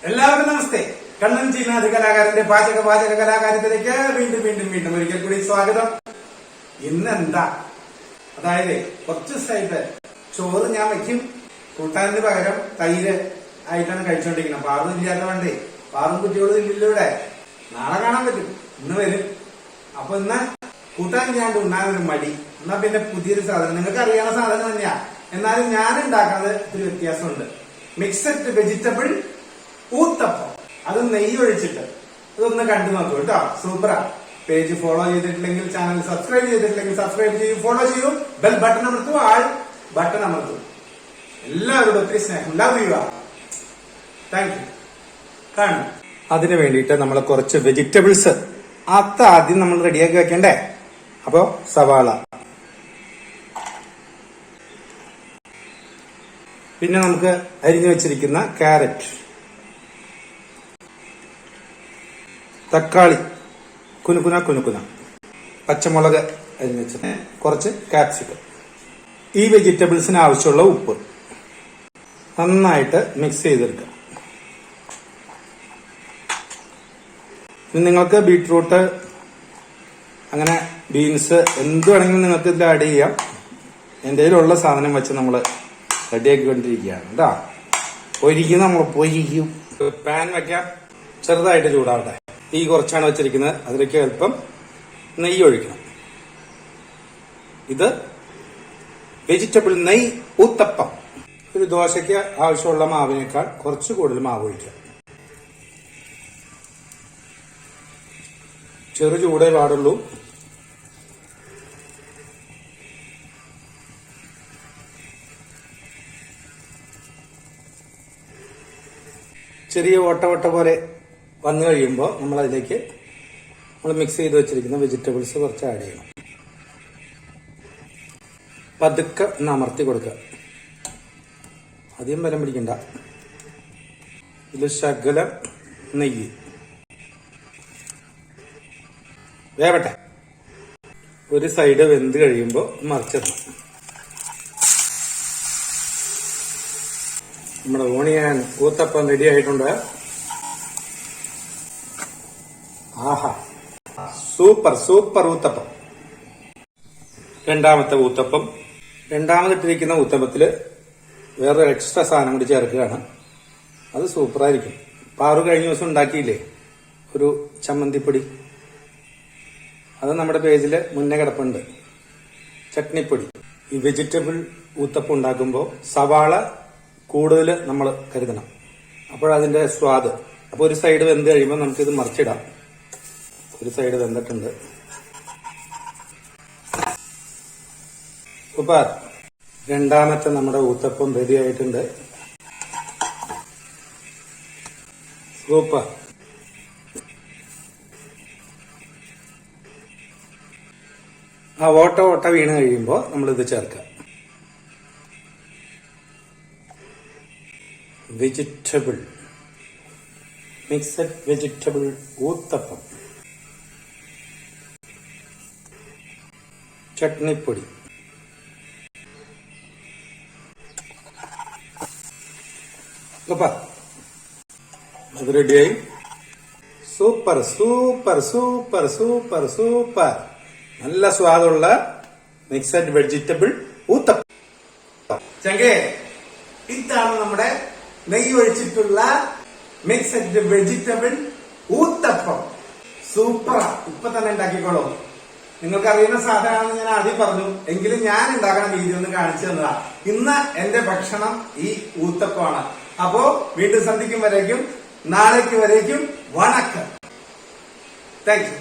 എല്ലാവർക്കും നമസ്തേ. കണ്ണൻ ചീനാഥ് കലാകാരന്റെ പാചക കലാകാരത്തിലേക്ക് വീണ്ടും ഒരിക്കൽ കൂടി സ്വാഗതം. ഇന്നെന്താ, അതായത് കുറച്ച് ദിവസമായിട്ട് ചോറ് ഞാൻ വെക്കും, കൂട്ടാനിന് പകരം തൈര് ആയിട്ടാണ് കഴിച്ചോണ്ടിരിക്കുന്നത്. പാറും ഇല്ലാത്ത വേണ്ടേ, പാറും കുട്ടിയോട് ഇല്ലൂടെ നാളെ കാണാൻ പറ്റും, ഇന്ന് വരും. അപ്പൊ ഇന്ന് കൂട്ടാൻ ഇല്ലാണ്ട് ഉണ്ണാനൊരു മടി. എന്നാ പിന്നെ പുതിയൊരു സാധനം, നിങ്ങൾക്ക് അറിയാവുന്ന സാധനം തന്നെയാ, എന്നാലും ഞാൻ ഉണ്ടാക്കുന്നത് ഒരു വ്യത്യാസമുണ്ട്. മിക്സഡ് വെജിറ്റബിൾ ഊത്തപ്പം, അത് നെയ്യ് ഒഴിച്ചിട്ട്. ഇതൊന്ന് കണ്ടു നോക്കൂ കേട്ടോ, സൂപ്പറാ. പേജ് ഫോളോ ചെയ്തിട്ടില്ലെങ്കിൽ, ചാനൽ സബ്സ്ക്രൈബ് ചെയ്തിട്ടില്ലെങ്കിൽ സബ്സ്ക്രൈബ് ചെയ്യും, ഫോളോ ചെയ്യും, ബെൽ ബട്ടൺ അമർത്തും, ആൾ ബട്ടൺ അമർത്തും. എല്ലാവരോടും ഒത്തിരി സ്നേഹം, love you are, thank you. കാണും. അതിനു വേണ്ടിയിട്ട് നമ്മൾ കുറച്ച് വെജിറ്റബിൾസ് ആദ്യം നമ്മൾ റെഡിയാക്കി വെക്കണ്ടേ. അപ്പോ സവാള, പിന്നെ നമുക്ക് അരിഞ്ഞു വെച്ചിരിക്കുന്ന ക്യാരറ്റ്, തക്കാളി കുനുകുന, പച്ചമുളക് അരിഞ്ഞു വെച്ചത്, കുറച്ച് കാപ്സിക്കം. ഈ വെജിറ്റബിൾസിന് ആവശ്യമുള്ള ഉപ്പ് നന്നായിട്ട് മിക്സ് ചെയ്തെടുക്കുക. നിങ്ങൾക്ക് ബീട്രൂട്ട്, അങ്ങനെ ബീൻസ്, എന്ത് വേണമെങ്കിലും നിങ്ങൾക്ക് ഇതിൽ ആഡ് ചെയ്യാം. എൻ്റെ കയ്യിലുള്ള സാധനം വെച്ച് നമ്മൾ റെഡിയാക്കിക്കൊണ്ടിരിക്കുകയാണ് കേട്ടോ. നമ്മൾ പൊരിക്കും. പാൻ വെക്കാം, ചെറുതായിട്ട് ചൂടാവട്ടെ. തീ കുറച്ചാണ് വെച്ചിരിക്കുന്നത്, അതിലേക്ക് അല്പം നെയ്യ് ഒഴിക്കണം. ഇത് വെജിറ്റബിൾ നെയ്യ് ഊത്തപ്പം. ഒരു ദോശയ്ക്ക് ആവശ്യമുള്ള മാവിനേക്കാൾ കുറച്ച് കൂടുതൽ മാവ് ഒഴിക്കാം. ചെറു ചൂടേ പാടുള്ളൂ. ചെറിയ ഓട്ട പോലെ വന്നു കഴിയുമ്പോൾ നമ്മൾ അതിലേക്ക് മിക്സ് ചെയ്ത് വെച്ചിരിക്കുന്ന വെജിറ്റബിൾസ് കുറച്ച് ആഡ് ചെയ്യണം. പതുക്കെ ഒന്ന് അമർത്തി കൊടുക്കുക, അധികം ബലം പിടിക്കണ്ട. ഇത് ശകലം നെയ്യ് വേവട്ടെ. ഒരു സൈഡ് വെന്ത് കഴിയുമ്പോൾ മറിച്ചിടണം. നമ്മുടെ ഓണിയൻ ഊത്തപ്പം റെഡി ആയിട്ടുണ്ട്. ആഹാ, സൂപ്പർ ഊത്തപ്പം. രണ്ടാമത്തെ ഊത്തപ്പം. രണ്ടാമതിട്ടിരിക്കുന്ന ഊത്തപ്പത്തില് വേറൊരു എക്സ്ട്രാ സാധനം കൂടി ചേർക്കുകയാണ്. അത് സൂപ്പറായിരിക്കും. പാറു കഴിഞ്ഞ ദിവസം ഉണ്ടാക്കിയില്ലേ ഒരു ചമ്മന്തിപ്പൊടി, അത് നമ്മുടെ പേജില് മുന്നേ കിടപ്പുണ്ട്. ചട്നിപ്പൊടി. ഈ വെജിറ്റബിൾ ഊത്തപ്പം ഉണ്ടാക്കുമ്പോൾ സവാള കൂടുതൽ നമ്മൾ കരുതണം, അപ്പോഴതിന്റെ സ്വാദ്. അപ്പൊ ഒരു സൈഡ് വെന്ത് കഴിയുമ്പോൾ നമുക്കിത് മറിച്ചിടാം. ഒരു സൈഡ് വെന്തിട്ടുണ്ട്. സൂപ്പർ. രണ്ടാമത്തെ നമ്മുടെ ഊത്തപ്പം റെഡി ആയിട്ടുണ്ട്. സൂപ്പർ. ആ ഓട്ട വീണ് കഴിയുമ്പോൾ നമ്മളിത് ചേർക്കാം. വെജിറ്റബിൾ മിക്സഡ് വെജിറ്റബിൾ ഊത്തപ്പം, ചട്നിപ്പൊടി, അത് റെഡിയായി. സൂപ്പർ. നല്ല സ്വാദുള്ള മിക്സഡ് വെജിറ്റബിൾ ഊത്തപ്പം. ചങ്കേ, ഇതാണ് നമ്മുടെ നെയ്യ് ഒഴിച്ചിട്ടുള്ള മിക്സഡ് വെജിറ്റബിൾ ഊത്തപ്പം. സൂപ്പറാ. ഇപ്പൊ തന്നെ ഉണ്ടാക്കിക്കോളൂ. നിങ്ങൾക്ക് അറിയുന്ന സാധനമാണെന്ന് ഞാൻ ആദ്യം പറഞ്ഞു, എങ്കിലും ഞാൻ ഉണ്ടാക്കുന്ന രീതി ഒന്ന് കാണിച്ചു തന്നതാ. ഇന്ന് എന്റെ ഭക്ഷണം ഈ ഊത്തപ്പമാണ്. അപ്പോ വീണ്ടും സന്ധിക്കും വരേക്കും, നാളേക്ക് വരേക്കും വണക്കം. Thank you.